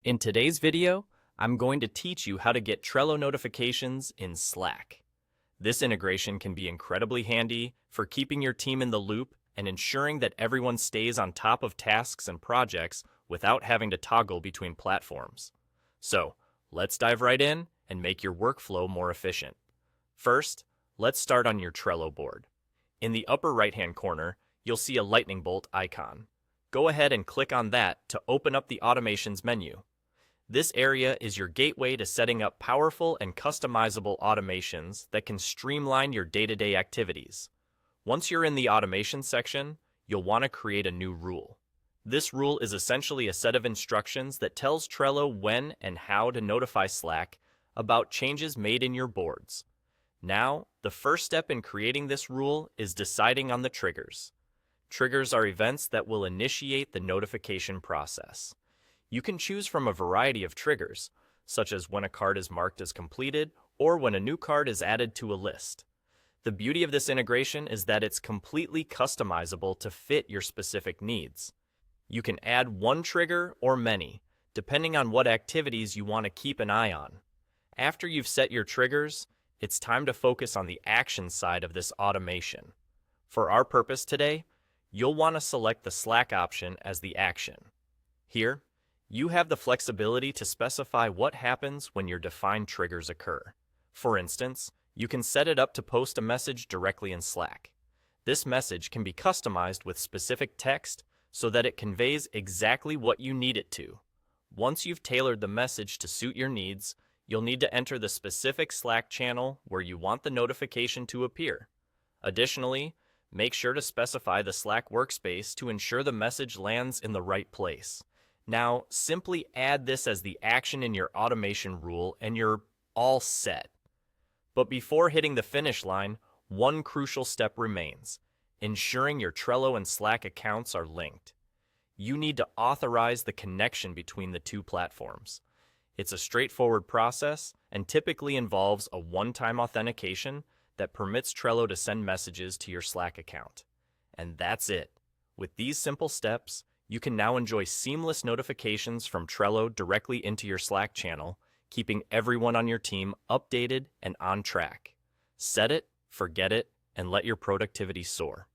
In today's video, I'm going to teach you how to get Trello notifications in Slack. This integration can be incredibly handy for keeping your team in the loop and ensuring that everyone stays on top of tasks and projects without having to toggle between platforms. So, let's dive right in and make your workflow more efficient. First, let's start on your Trello board. In the upper right-hand corner, you'll see a lightning bolt icon. Go ahead and click on that to open up the Automations menu. This area is your gateway to setting up powerful and customizable automations that can streamline your day-to-day activities. Once you're in the automation section, you'll want to create a new rule. This rule is essentially a set of instructions that tells Trello when and how to notify Slack about changes made in your boards. Now, the first step in creating this rule is deciding on the triggers. Triggers are events that will initiate the notification process. You can choose from a variety of triggers, such as when a card is marked as completed or when a new card is added to a list. The beauty of this integration is that it's completely customizable to fit your specific needs. You can add one trigger or many, depending on what activities you want to keep an eye on. After you've set your triggers, it's time to focus on the action side of this automation. For our purpose today, you'll want to select the Slack option as the action. Here, you have the flexibility to specify what happens when your defined triggers occur. For instance, you can set it up to post a message directly in Slack. This message can be customized with specific text so that it conveys exactly what you need it to. Once you've tailored the message to suit your needs, you'll need to enter the specific Slack channel where you want the notification to appear. Additionally, make sure to specify the Slack workspace to ensure the message lands in the right place. Now, simply add this as the action in your automation rule and you're all set. But before hitting the finish line, one crucial step remains: ensuring your Trello and Slack accounts are linked. You need to authorize the connection between the two platforms. It's a straightforward process and typically involves a one-time authentication that permits Trello to send messages to your Slack account. And that's it. With these simple steps, you can now enjoy seamless notifications from Trello directly into your Slack channel, keeping everyone on your team updated and on track. Set it, forget it, and let your productivity soar.